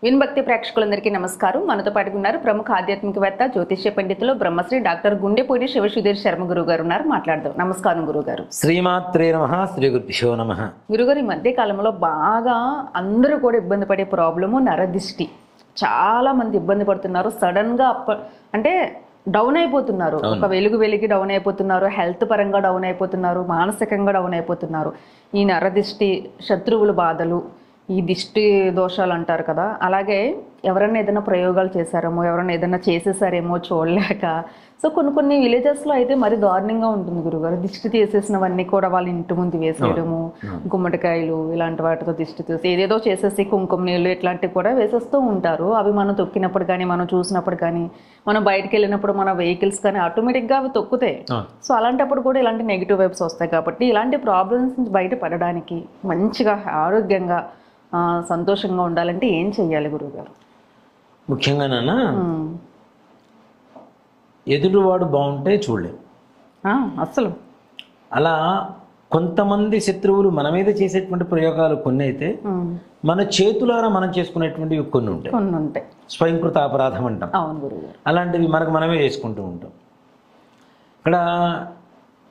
వినభక్తి ప్రేక్షకులందరికీ నమస్కారం. మనతో పాటు ఉన్నారు ప్రముఖ ఆధ్యాత్మికవేత్త జ్యోతిష్య పండితులు బ్రహ్మశ్రీ డాక్టర్ గుండెపూడి శివసుధీర్ శర్మ గురువు గారు ఉన్నారు. మాట్లాడదాం. నమస్కారం గురుగారు. శ్రీమాత్రే నమః. శ్రీ గురుభ్యో నమః. గురుగారు, ఈ మధ్య కాలంలో బాగా అందరూ కూడా ఇబ్బంది పడే ప్రాబ్లము నరదిష్టి. చాలా మంది ఇబ్బంది పడుతున్నారు. సడన్ గా అంటే డౌన్ అయిపోతున్నారు. ఒక వెలిగి డౌన్ అయిపోతున్నారు. హెల్త్ పరంగా డౌన్ అయిపోతున్నారు. మానసికంగా డౌన్ అయిపోతున్నారు. ఈ నరదిష్టి, శత్రువుల బాధలు, ఈ దిష్టి దోషాలు అంటారు కదా, అలాగే ఎవరైనా ఏదైనా ప్రయోగాలు చేశారేమో, ఎవరైనా ఏదైనా చేసేసారేమో చూడలేక. సో కొన్ని విలేజెస్లో అయితే మరి దారుణంగా ఉంటుంది గురుగారు. దిష్టి తీసేసినవన్నీ కూడా వాళ్ళ ఇంటి ముందు వేసేయడము, గుమ్మడికాయలు ఇలాంటి వాటితో దిష్టి తీసి ఏదేదో చేసేసి కుంకుమ నీళ్ళు ఇట్లాంటివి కూడా వేసేస్తూ ఉంటారు. అవి మనం తొక్కినప్పుడు కానీ, మనం చూసినప్పుడు కానీ, మనం బయటకు వెళ్ళినప్పుడు మన వెహికల్స్ కానీ ఆటోమేటిక్గా అవి తొక్కుతాయి. సో అలాంటప్పుడు కూడా ఇలాంటి నెగిటివ్ వైబ్స్ వస్తాయి. కాబట్టి ఇలాంటి ప్రాబ్లమ్స్ నుంచి బయటపడడానికి, మంచిగా ఆరోగ్యంగా సంతోషంగా ఉండాలంటే ఏం చెయ్యాలి గురువుగారు? ముఖ్యంగా నాన్న, ఎదుటివాడు బాగుంటే చూడలేము అసలు. అలా కొంతమంది శత్రువులు మన మీద చేసేటువంటి ప్రయోగాలు కొన్ని అయితే, మన చేతులారా మనం చేసుకునేటువంటివి కొన్ని ఉంటాయి. స్వయంకృత అపరాధం అంటాం. అవును గురువుగారు. అలాంటివి మనకు మనమే చేసుకుంటూ ఉంటాం. ఇక్కడ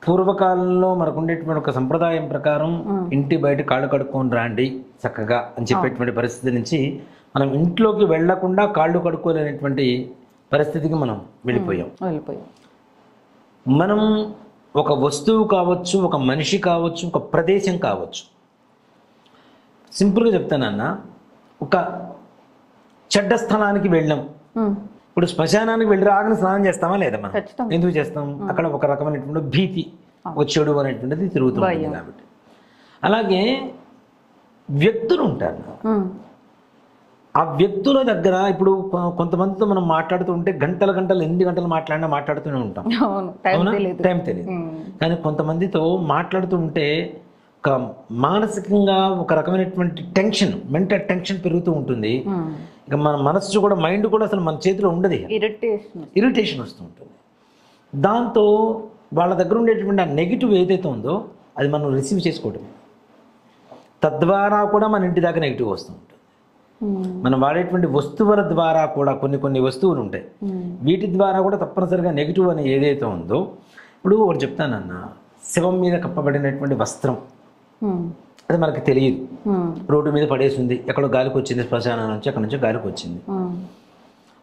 పూర్వకాలంలో మనకు ఉండేటువంటి ఒక సంప్రదాయం ప్రకారం ఇంటి బయట కాళ్ళు కడుక్కొని రాండి చక్కగా అని చెప్పేటువంటి పరిస్థితి నుంచి మనం ఇంట్లోకి వెళ్లకుండా కాళ్ళు కడుక్కోలేనటువంటి పరిస్థితికి మనం వెళ్ళిపోయాం. మనం ఒక వస్తువు కావచ్చు, ఒక మనిషి కావచ్చు, ఒక ప్రదేశం కావచ్చు. సింపుల్గా చెప్తానన్నా, ఒక చెడ్డ స్థలానికి వెళ్ళాం. ఇప్పుడు శ్మశానానికి వెళ్ళి రాగానే స్నానం చేస్తామా లేదా? మనం ఎందుకు చేస్తాం? అక్కడ ఒక రకమైనటువంటి భీతి, ఒక చెడు అనేటువంటిది తిరుగుతుంది కాబట్టి. అలాగే వ్యక్తులు ఉంటారు. ఆ వ్యక్తుల దగ్గర ఇప్పుడు కొంతమందితో మనం మాట్లాడుతూ ఉంటే గంటలు ఎన్ని గంటలు మాట్లాడుతూనే ఉంటాం. టైం తెలియదు. కానీ కొంతమందితో మాట్లాడుతూ ఉంటే ఒక మానసికంగా ఒక రకమైనటువంటి టెన్షన్, మెంటల్ టెన్షన్ పెరుగుతూ ఉంటుంది. ఇక మన మనసు కూడా, మైండ్ కూడా అసలు మన చేతిలో ఉండదు. ఇరిటేషన్ వస్తూ ఉంటుంది. దాంతో వాళ్ళ దగ్గర ఉండేటువంటి ఆ నెగిటివ్ ఏదైతే ఉందో అది మనం రిసీవ్ చేసుకోవడం, తద్వారా కూడా మన ఇంటి దాకా నెగిటివ్ వస్తూ ఉంటుంది. మనం వాడేటువంటి వస్తువుల ద్వారా కూడా కొన్ని వస్తువులు ఉంటాయి. వీటి ద్వారా కూడా తప్పనిసరిగా నెగిటివ్ అని ఏదైతే ఉందో, ఇప్పుడు ఒకటి చెప్తానన్నా, శవం మీద కప్పబడినటువంటి వస్త్రం అది మనకు తెలియదు. రోడ్డు మీద పడేసింది, ఎక్కడో గాలికి వచ్చింది, శ్మశానం నుంచి అక్కడ నుంచి గాలికి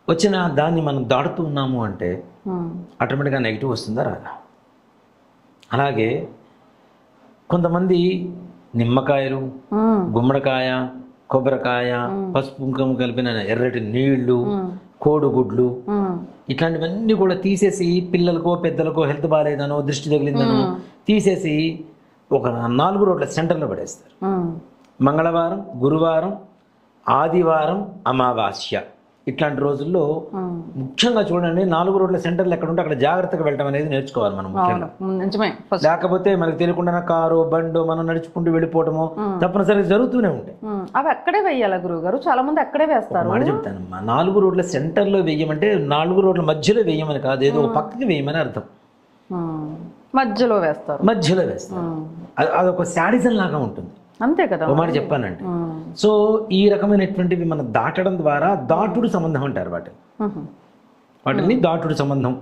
వచ్చిన దాన్ని మనం దాటుతూ ఉన్నాము అంటే ఆటోమేటిక్గా నెగిటివ్ వస్తుందా రాదా? అలాగే కొంతమంది నిమ్మకాయలు, గుమ్మడికాయ, కొబ్బరికాయ, పసుపు కుంకుమ కలిపిన ఎర్రటి నీళ్లు, కోడిగుడ్లు ఇట్లాంటివన్నీ కూడా తీసేసి పిల్లలకో పెద్దలకో హెల్త్ బాగాలేదనో, దృష్టి తగిలిందనో తీసేసి ఒక 4 రోడ్ల సెంటర్లో పడేస్తారు. మంగళవారం, గురువారం, ఆదివారం, అమావాస్య ఇట్లాంటి రోజుల్లో ముఖ్యంగా చూడండి, 4 రోడ్ల సెంటర్లు ఎక్కడ ఉంటే అక్కడ జాగ్రత్తగా వెళ్ళడం అనేది నేర్చుకోవాలి మనం ముఖ్యంగా. లేకపోతే మనకు తెలియకుండా కారు, బండు మనం నడుచుకుంటూ వెళ్ళిపోవటము తప్పనిసరిగా జరుగుతూనే ఉంటాయి. అవి అక్కడే వేయాలి గురువుగారు. చాలా మంది అక్కడే వేస్తారు. మాట చెప్తానమ్మా, 4 రోడ్ల సెంటర్లో వేయమంటే 4 రోడ్ల మధ్యలో వేయమని కాదు, ఏదో పక్కకి వేయమని అర్థం. మధ్యలో వేస్తారు. అదొక శాడిజం లాగా ఉంటుంది. అంతే కదా, ఒక మాట చెప్పానంటే. సో ఈ రకమైనటువంటివి మనం దాటడం ద్వారా దాటుడు సంబంధం అంటారు వాటిని దాటుడు సంబంధం.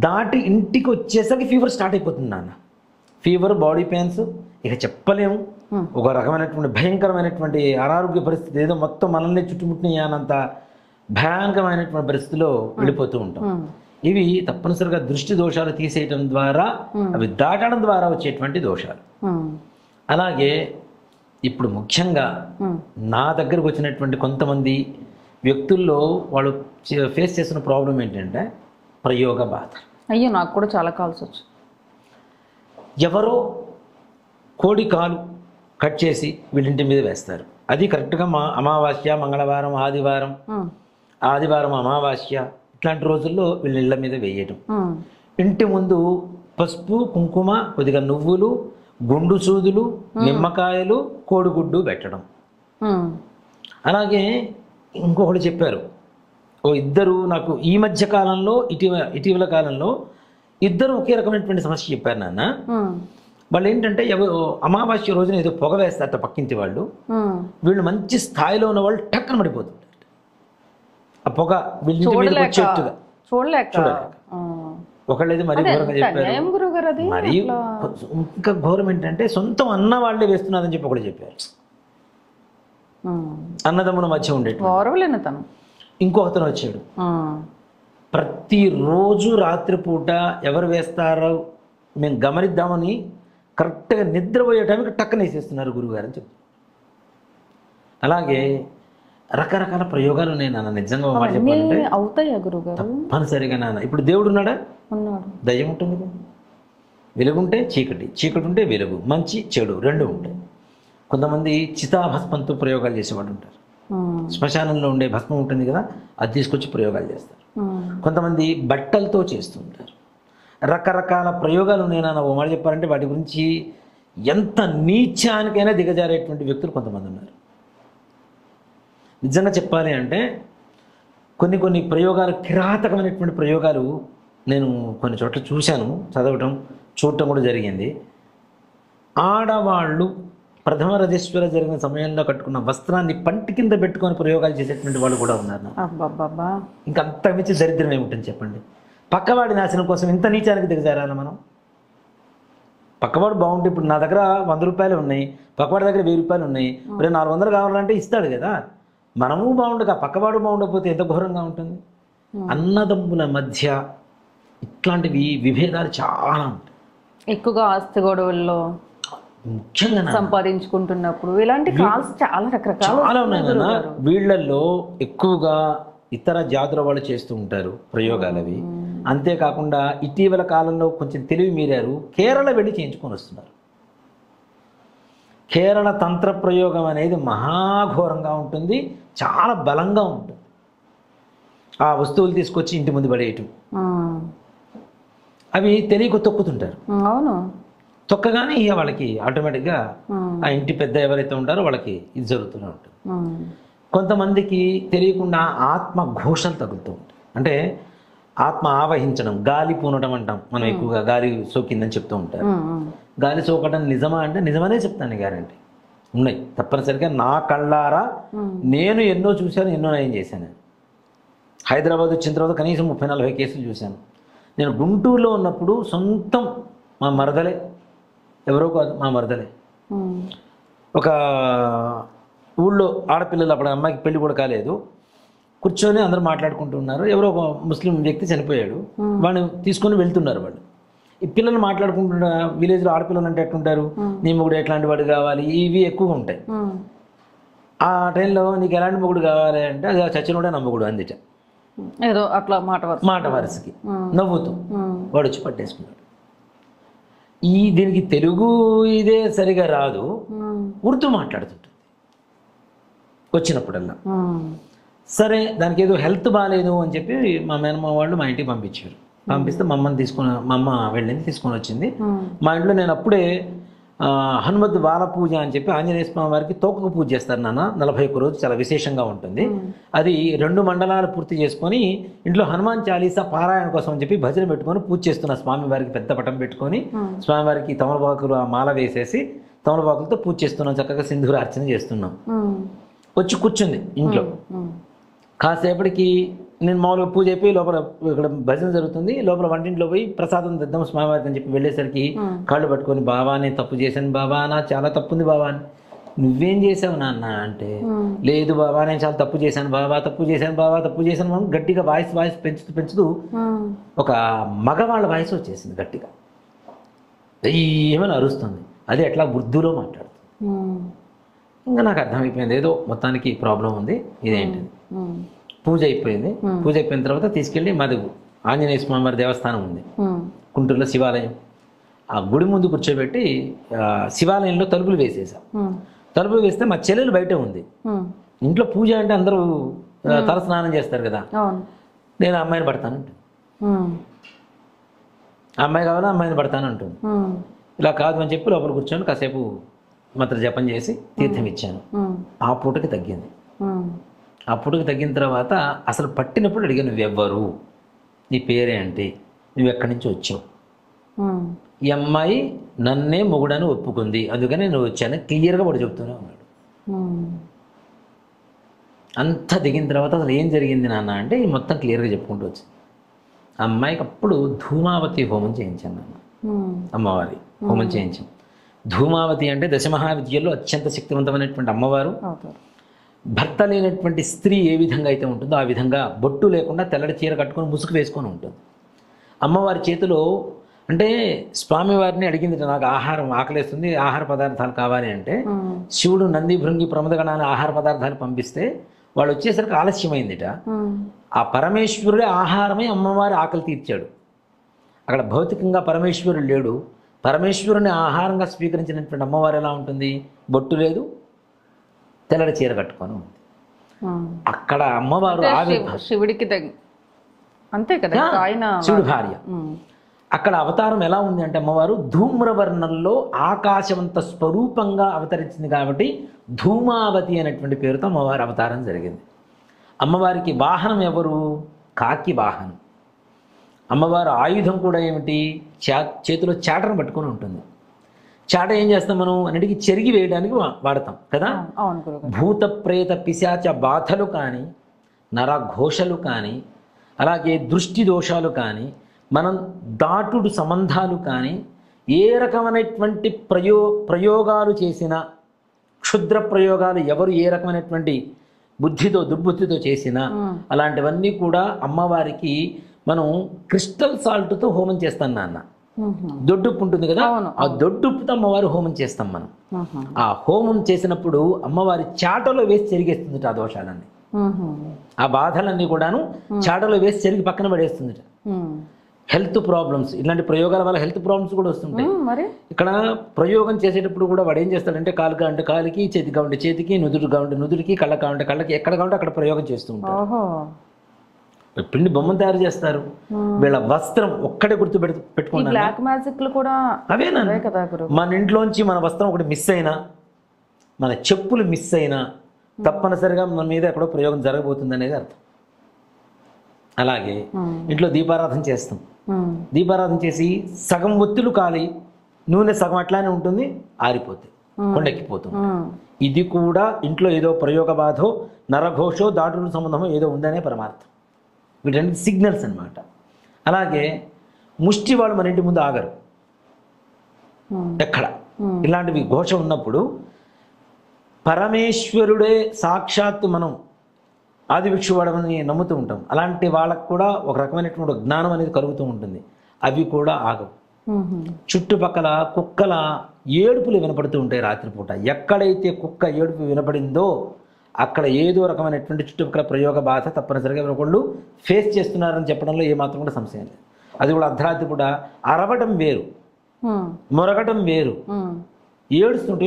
దాటి ఇంటికి వచ్చేసరికి ఫీవర్ స్టార్ట్ అయిపోతుంది నాన్న. ఫీవర్, బాడీ పెయిన్స్, ఇక చెప్పలేము. ఒక రకమైనటువంటి భయంకరమైనటువంటి అనారోగ్య పరిస్థితి, ఏదో మొత్తం మనల్ని చుట్టుముట్టినంత భయానకమైనటువంటి పరిస్థితిలో వెళ్ళిపోతూ ఉంటాం. ఇవి తప్పనిసరిగా దృష్టి దోషాలు తీసేయటం ద్వారా, అవి దాటడం ద్వారా వచ్చేటువంటి దోషాలు. అలాగే ఇప్పుడు ముఖ్యంగా నా దగ్గరకు వచ్చినటువంటి కొంతమంది వ్యక్తుల్లో వాళ్ళు ఫేస్ చేసిన ప్రాబ్లం ఏంటంటే ప్రయోగ బాధ. అయ్యో, నాకు కూడా చాలా కాల్స్ వచ్చు. ఎవరో కోడి కాలు కట్ చేసి వీళ్ళింటి మీద వేస్తారు. అది కరెక్ట్గా అమావాస్య, మంగళవారం, ఆదివారం అమావాస్య ఇట్లాంటి రోజుల్లో వీళ్ళ ఇళ్ళ మీద వేయటం. ఇంటి ముందు పసుపు, కుంకుమ, కొద్దిగా నువ్వులు, గుండు సూదులు, నిమ్మకాయలు, కోడిగుడ్డు పెట్టడం. అలాగే ఇంకొకటి చెప్పారు, ఇద్దరు నాకు ఈ మధ్య కాలంలో, ఇటీవల కాలంలో ఇద్దరు ఒకే రకమైనటువంటి సమస్య చెప్పారు నాన్న. వాళ్ళు ఏంటంటే అమావాస్య రోజున ఏదో పొగ వేస్తారట పక్కింటి వాళ్ళు. వీళ్ళు మంచి స్థాయిలో ఉన్న వాళ్ళు టక్కన పడిపోతుంటారు. ఆ పొగ వీళ్ళ మీదకి వచ్చేట్టుగా చూడలేక ఒకళ్ళైతే మరీ ఘోరంగా చెప్పారు. గురుగారు అది మరి ఇంకా ఘోరం ఏంటంటే సొంతం అన్న వాళ్ళే వేస్తున్నారని చెప్పి ఒకటి చెప్పారు. అన్నదమ్ముల మధ్య ఉండేది. తను ఇంకో అతను వచ్చాడు, ప్రతిరోజు రాత్రిపూట ఎవరు వేస్తారో మేము గమనిద్దామని కరెక్ట్గా నిద్రపోయే టైంకి టక్కన వేసేస్తున్నారు గురుగారు అని చెప్తారు. అలాగే రకరకాల ప్రయోగాలు ఉన్నాయి నాన్న. నిజంగా మాట చెప్పాలంటే అవుతాయా గురుగారు? తప్పనిసరిగా నాన్న. ఇప్పుడు దేవుడు ఉన్నాడా? దయ్యం ఉంటుంది కదా. వెలుగుంటే చీకటి, చీకటి ఉంటే వెలుగు, మంచి చెడు రెండు ఉంటాయి. కొంతమంది చితాభస్మంతో ప్రయోగాలు చేసేవాడు ఉంటారు. శ్మశానంలో ఉండే భస్మం ఉంటుంది కదా, అది తీసుకొచ్చి ప్రయోగాలు చేస్తారు. కొంతమంది బట్టలతో చేస్తుంటారు. రకరకాల ప్రయోగాలు ఉన్నాయి నాన్న. ఓ మాట చెప్పాలంటే వాటి గురించి ఎంత నీచానికైనా దిగజారేటువంటి వ్యక్తులు కొంతమంది ఉన్నారు. నిజంగా చెప్పాలి అంటే కొన్ని ప్రయోగాలు, కిరాతకమైనటువంటి ప్రయోగాలు నేను కొన్ని చోట్ల చూశాను, చదవటం చూడటం కూడా జరిగింది. ఆడవాళ్ళు ప్రథమ రజేశ్వర జరిగిన సమయంలో కట్టుకున్న వస్త్రాన్ని పంటి కింద పెట్టుకొని ప్రయోగాలు చేసేటువంటి వాళ్ళు కూడా ఉన్నారు. ఇంకా అంత మించి దరిద్రం ఏముంటుంది చెప్పండి? పక్కవాడి నాశనం కోసం ఇంత నీచానికి దిగజారాలి మనం? పక్కవాడు బాగుంటే, ఇప్పుడు నా దగ్గర 100 రూపాయలు ఉన్నాయి, పక్కవాడి దగ్గర 1000 రూపాయలు ఉన్నాయి, 400 కావాలంటే ఇస్తాడు కదా. మనము బాగుండగా పక్కవాడు బాగుండకపోతే ఎంత ఘోరంగా ఉంటుంది? అన్నదమ్ముల మధ్య ఇట్లాంటివి విభేదాలు చాలా ఉంటాయి. ఎక్కువగా ఆస్తి గొడవల్లో ముఖ్యంగా సంపాదించుకుంటున్నప్పుడు ఇలాంటి కాల్స్ చాలా రకరకాల చాలా ఉన్నాయి. వీళ్ళల్లో ఎక్కువగా ఇతర జాతుల వాళ్ళు చేస్తూ ఉంటారు ప్రయోగాలు అవి. అంతేకాకుండా ఇటీవల కాలంలో కొంచెం తెలివి మీరారు, కేరళ వెళ్ళి చేయించుకొని వస్తున్నారు. కేరళ తంత్ర ప్రయోగం అనేది మహాఘోరంగా ఉంటుంది, చాలా బలంగా ఉంటుంది. ఆ వస్తువులు తీసుకొచ్చి ఇంటి ముందు పడేయటం, అవి తెలియక తొక్కుతుంటారు. అవును, తొక్కగానే ఇక వాళ్ళకి ఆటోమేటిక్గా ఆ ఇంటి పెద్ద ఎవరైతే ఉంటారో వాళ్ళకి ఇది జరుగుతూనే ఉంటుంది. కొంతమందికి తెలియకుండా ఆత్మ ఘోషలు తగులుతూ ఉంటాయి. అంటే ఆత్మ ఆవహించడం, గాలి పూనటం అంటాం మనం. ఎక్కువగా గాలి సోకిందని చెప్తూ ఉంటారు. గాలి సోకడం నిజమా అంటే నిజమనే చెప్తాను, గ్యారంటీ ఉన్నాయి. తప్పనిసరిగా నా కళ్ళారా నేను ఎన్నో చూశాను, ఎన్నో నయం చేశాను. హైదరాబాద్ వచ్చిన తర్వాత కనీసం 30-40 కేసులు చూశాను. నేను గుంటూరులో ఉన్నప్పుడు సొంతం మా మరదలే, ఎవరో కాదు మా మరదలే, ఒక ఊళ్ళో ఆడపిల్లలు, అప్పుడు అమ్మాయికి పెళ్లి కూడా కాలేదు, కూర్చొని అందరూ మాట్లాడుకుంటూ ఉన్నారు. ఎవరో ఒక ముస్లిం వ్యక్తి చనిపోయాడు, వాడిని తీసుకొని వెళ్తున్నారు. వాళ్ళు ఈ పిల్లలు మాట్లాడుకుంటున్న, విలేజ్లో ఆడపిల్లలు అంటే ఎట్లుంటారు, నీ మొగుడు ఎట్లాంటి వాడు కావాలి, ఇవి ఎక్కువగా ఉంటాయి. ఆ టైంలో నీకు ఎలాంటి మొగుడు కావాలి అంటే అది చచ్చినోడే నా మొగుడు అందిట, ఏదో అట్లా మాట వరుసకి నవ్వుతూ వాడు వచ్చి పట్టేసుకున్నాడు. దీనికి తెలుగు ఇదే సరిగా రాదు, ఉర్దూ మాట్లాడుతుంటుంది వచ్చినప్పుడల్లా. సరే, దానికి ఏదో హెల్త్ బాగాలేదు అని చెప్పి మా మేనమ్మ వాళ్ళు మా ఇంటికి పంపించారు. పంపిస్తే మా అమ్మ వెళ్ళింది, తీసుకొని వచ్చింది. మా ఇంట్లో నేను అప్పుడే హనుమద్ బాల పూజ అని చెప్పి ఆంజనేయ స్వామి వారికి తోకకు పూజ చేస్తారు నాన్న. 41 రోజు చాలా విశేషంగా ఉంటుంది. అది 2 మండలాలు పూర్తి చేసుకొని ఇంట్లో హనుమాన్ చాలీసా పారాయణ కోసం అని చెప్పి భజన పెట్టుకొని పూజ చేస్తున్న స్వామివారికి పెద్ద పటం పెట్టుకొని స్వామివారికి తమలపాకులు మాల వేసేసి తమలపాకులతో పూజ చేస్తున్నాం. చక్కగా సింధూర అర్చన చేస్తున్నాం. వచ్చి కూర్చుంది ఇంట్లో. కాసేపటికి నేను మామూలుగా పూజ అయిపోయి లోపల ఇక్కడ భజన జరుగుతుంది, లోపల వంటింట్లో పోయి ప్రసాదం తెద్దాం స్వామివారికి అని చెప్పి వెళ్ళేసరికి కాళ్ళు పట్టుకొని, బాబా నేను తప్పు చేశాను బాబా, నా చాలా తప్పుంది బాబా అని. నువ్వేం చేసావు నాన్న అంటే, లేదు బాబా నేను చాలా తప్పు చేశాను బాబా, తప్పు చేశాను మనం గట్టిగా వాయిస్ పెంచుతూ ఒక మగవాళ్ళ వాయిస్ వచ్చేసింది గట్టిగా, ఏమైనా అరుస్తుంది. అది ఎట్లా ఉర్దూలో మాట్లాడుతుంది. ఇంకా నాకు అర్థమైపోయింది ఏదో మొత్తానికి ప్రాబ్లం ఉంది, ఇదేంటి. పూజ అయిపోయింది. పూజ అయిపోయిన తర్వాత తీసుకెళ్ళి మాది ఆంజనేయ స్వామి వారి దేవస్థానం ఉంది గుంటూరులో, శివాలయం. ఆ గుడి ముందు కూర్చోబెట్టి శివాలయంలో తలుపులు వేసేసాం. తలుపులు వేస్తే మా చెల్లెలు బయట ఉంది. ఇంట్లో పూజ అంటే అందరూ తల స్నానం చేస్తారు కదా, నేను అమ్మాయిని పడతాను, అమ్మాయి కావాలా అమ్మాయిని పడతాను అంటుంది. ఇలా కాదు అని చెప్పి లోపల కూర్చొని కాసేపు మంత్ర జపం చేసి తీర్థం ఇచ్చాను. ఆ పూటకి తగ్గింది. ఆ పూటకి తగ్గిన తర్వాత అసలు పట్టినప్పుడు అడిగా, నువ్వెవ్వరు, నీ పేరేంటి, నువ్వు ఎక్కడి నుంచి వచ్చావు, ఈ అమ్మాయి నన్నే మొగుడని ఒప్పుకుంది అందుకని నేను వచ్చాను క్లియర్గా వాడు చెప్తూనే ఉన్నాడు. అంతా దిగిన తర్వాత అసలు ఏం జరిగింది నాన్న అంటే ఈ మొత్తం క్లియర్గా చెప్పుకుంటూ వచ్చింది. ఆ అమ్మాయికి అప్పుడు ధూమావతి హోమం చేయించాను నాన్న. అమ్మవారి హోమం చేయించాం. ధూమావతి అంటే దశమహావిద్యల్లో అత్యంత శక్తివంతమైనటువంటి అమ్మవారు. భర్త లేనటువంటి స్త్రీ ఏ విధంగా అయితే ఉంటుందో ఆ విధంగా బొట్టు లేకుండా తెల్లటి చీర కట్టుకొని ముసుగు వేసుకొని ఉంటుంది. అమ్మవారి చేతిలో అంటే స్వామివారిని అడిగింది, నాకు ఆహారం ఆకలేస్తుంది, ఆహార పదార్థాలు కావాలి అంటే శివుడు నంది భృంగి ప్రమదగణాన్ని ఆహార పదార్థాలు పంపిస్తే వాళ్ళు వచ్చేసరికి ఆలస్యమైందిట. ఆ పరమేశ్వరుడే ఆహారమై అమ్మవారి ఆకలి తీర్చాడు. అక్కడ భౌతికంగా పరమేశ్వరుడు లేడు. పరమేశ్వరుని ఆహారంగా స్వీకరించినటువంటి అమ్మవారు ఎలా ఉంటుంది? బొట్టు లేదు, తెల్లడి చీర కట్టుకొని ఉంది. అక్కడ అమ్మవారు శివుడికి అంతే కదా, ఆయన శివుడి భార్య. అక్కడ అవతారం ఎలా ఉంది అంటే అమ్మవారు ధూమ్రవర్ణంలో ఆకాశవంత స్వరూపంగా అవతరించింది కాబట్టి ధూమావతి అనేటువంటి పేరుతో అమ్మవారి అవతారం జరిగింది. అమ్మవారికి వాహనం ఎవరు? కాకి వాహనం. అమ్మవారు ఆయుధం కూడా ఏమిటి? చేతిలో చాటను పట్టుకొని ఉంటుంది. చాట ఏం చేస్తాం మనం అన్నిటికీ చెరిగి వేయడానికి వాడతాం కదా. భూత ప్రేత పిశాచ బాధలు కానీ, నరఘోషలు కానీ, అలాగే దృష్టి దోషాలు కానీ, మనం దాటుడు సంబంధాలు కానీ, ఏ రకమైనటువంటి ప్రయోగాలు చేసినా, క్షుద్ర ప్రయోగాలు ఎవరు ఏ రకమైనటువంటి బుద్ధితో దుర్బుద్ధితో చేసినా అలాంటివన్నీ కూడా అమ్మవారికి మనం క్రిస్టల్ సాల్ట్తో హోమం చేస్తాం నాన్న. దొడ్డుప్పు ఉంటుంది కదా, ఆ దొడ్డుప్పుతో అమ్మవారి హోమం చేస్తాం మనం. ఆ హోమం చేసినప్పుడు అమ్మవారి చాటలో వేసి చెరిగేస్తుంది ఆ దోషాలన్నీ, ఆ బాధలన్నీ కూడాను చాటలో వేసి చెరిగి పక్కన పడేస్తుంది. హెల్త్ ప్రాబ్లమ్స్, ఇలాంటి ప్రయోగాల వల్ల హెల్త్ ప్రాబ్లమ్స్ కూడా వస్తుంటాయి. ఇక్కడ ప్రయోగం చేసేటప్పుడు కూడా వాడు ఏం చేస్తాడంటే కాలు కావంటే కాలికి, చేతి కావంటే చేతికి, నుదురు కావంటే నుదురికి, కళ్ళ కావంటే కళ్ళకి, ఎక్కడ కావంటే అక్కడ ప్రయోగం చేస్తూ ఉంటారు. పిండి బొమ్మను తయారు చేస్తారు. వీళ్ళ వస్త్రం ఒక్కడే గుర్తు పెట్టుకున్నారు అవేనా. మన ఇంట్లోంచి మన వస్త్రం ఒకటి మిస్ అయినా, మన చెప్పులు మిస్ అయినా తప్పనిసరిగా మన మీద ఎక్కడో ప్రయోగం జరగబోతుంది అనేది అర్థం. అలాగే ఇంట్లో దీపారాధన చేస్తాం. దీపారాధన చేసి సగం ఒత్తులు కాలి, నూనె సగం అట్లానే ఉంటుంది, ఆరిపోతుంది, కొండెక్కిపోతుంది. ఇది కూడా ఇంట్లో ఏదో ప్రయోగ బాధో, నరఘోషో, దాటుడు సంబంధమో ఏదో ఉందనే పరమార్థం. వీటన్ని సిగ్నల్స్ అన్నమాట. అలాగే ముష్టి వాళ్ళు మన ఇంటి ముందు ఆగరు ఎక్కడ. ఇలాంటివి ఘోష ఉన్నప్పుడు పరమేశ్వరుడే సాక్షాత్తు మనం ఆదిభిక్షువాడమని నమ్ముతూ ఉంటాం. అలాంటి వాళ్ళకు కూడా ఒక రకమైనటువంటి జ్ఞానం అనేది కలుగుతూ ఉంటుంది. అవి కూడా ఆగవు. చుట్టుపక్కల కుక్కల ఏడుపులు వినపడుతూ ఉంటాయి రాత్రిపూట. ఎక్కడైతే కుక్క ఏడుపు వినపడిందో అక్కడ ఏదో రకమైనటువంటి చుట్టుపక్కల ప్రయోగ బాధ తప్పనిసరిగా ఒకళ్ళు ఫేస్ చేస్తున్నారని చెప్పడంలో ఏమాత్రం కూడా సంశయం లేదు. అది కూడా అర్ధరాత్రి పూట అరవటం వేరు, మొరగటం వేరు. ఏడుస్తుంటే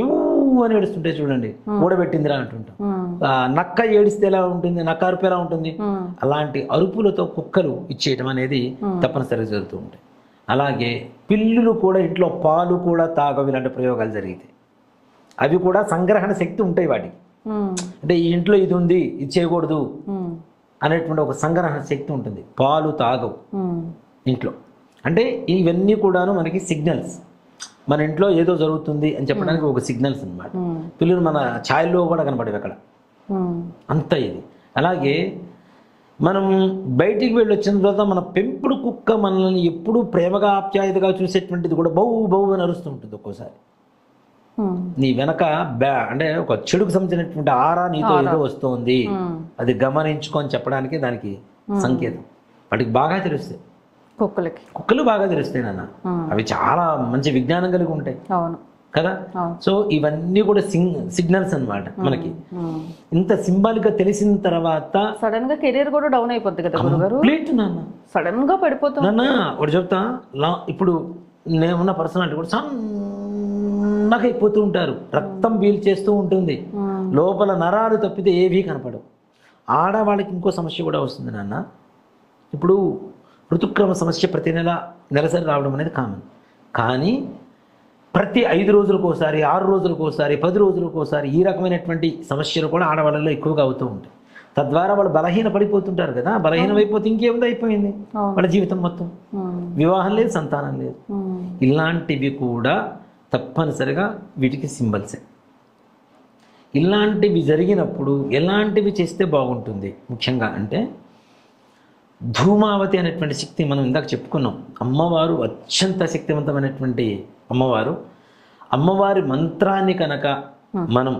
అని ఏడుస్తుంటే చూడండి, ఊడబెట్టిందిరా అంటుంటాం. నక్క ఏడిస్తే ఎలా ఉంటుంది, నక్క అరుపు ఎలా ఉంటుంది, అలాంటి అరుపులతో కుక్కలు ఇచ్చేయటం అనేది తప్పనిసరిగా జరుగుతూ ఉంటాయి. అలాగే పిల్లులు కూడా ఇంట్లో పాలు కూడా తాగవు. ఇలాంటి ప్రయోగాలు జరిగితే అవి కూడా సంగ్రహణ శక్తి ఉంటాయి వాటికి. అంటే ఈ ఇంట్లో ఇది ఉంది, ఇది చేయకూడదు అనేటువంటి ఒక సంగ్రహణ శక్తి ఉంటుంది. పాలు తాగవు ఇంట్లో. అంటే ఇవన్నీ కూడాను మనకి సిగ్నల్స్. మన ఇంట్లో ఏదో జరుగుతుంది అని చెప్పడానికి ఒక సిగ్నల్స్ అన్నమాట. పిల్లలు మన ఛాయల్లో కూడా కనపడేవి అక్కడ, అంత ఇది. అలాగే మనం బయటికి వెళ్ళి వచ్చిన తర్వాత మన పెంపుడు కుక్క మనల్ని ఎప్పుడూ ప్రేమగా ఆప్యాయతగా చూసేటువంటిది కూడా బౌ బౌ అని అరుస్తూ ఉంటుంది. ఒక్కోసారి నీ వెనక అంటే ఒక చెడుకు సంబంధించినటువంటి ఆరా నీతో ఏదో వస్తుంది, అది గమనించుకొని చెప్పడానికి దానికి సంకేతం. వాటికి బాగా తెలుస్తాయి, కుక్కలు బాగా తెలుస్తాయి నాన్న. అవి చాలా మంచి విజ్ఞానం కలిగి ఉంటాయి కదా. సో ఇవన్నీ కూడా సిగ్నల్స్ అన్నమాట మనకి. ఇంత సింబాలిక్ గా తెలిసిన తర్వాత సడన్ గా కెరీర్ కూడా డౌన్ అయిపోద్ది కదా కంప్లీట్ నాన్న. సడన్ గా పడిపోతుంది నాన్న. ఒకటి చెప్తా, ఇప్పుడు నేనున్న పర్సనాలిటీ కూడా సన్నగా అయిపోతూ ఉంటారు. రక్తం పీల్చేస్తూ ఉంటుంది, లోపల నరాలు తప్పితే ఏవీ కనపడవు. ఆడవాళ్ళకి ఇంకో సమస్య కూడా వస్తుంది నాన్న. ఇప్పుడు ఋతుక్రమ సమస్య ప్రతి నెలసరి రావడం అనేది కామన్. కానీ ప్రతి 5 రోజులకు ఒకసారి, 6 రోజులకు ఒకసారి, 10 రోజులకు ఒకసారి ఈ రకమైనటువంటి సమస్యలు కూడా ఆడవాళ్ళలో ఎక్కువగా అవుతూ ఉంటాయి. తద్వారా వాళ్ళు బలహీన పడిపోతుంటారు కదా. బలహీనం అయిపోతే ఇంకేముంది, అయిపోయింది వాళ్ళ జీవితం మొత్తం. వివాహం లేదు, సంతానం లేదు. ఇలాంటివి కూడా తప్పనిసరిగా వీటికి సింబల్సే. ఇలాంటివి జరిగినప్పుడు ఎలాంటివి చేస్తే బాగుంటుంది ముఖ్యంగా అంటే ధూమావతి అనేటువంటి శక్తి మనం ఇందాక చెప్పుకున్నాం. అమ్మవారు అత్యంత శక్తివంతమైనటువంటి అమ్మవారు. అమ్మవారి మంత్రాన్ని కనుక మనం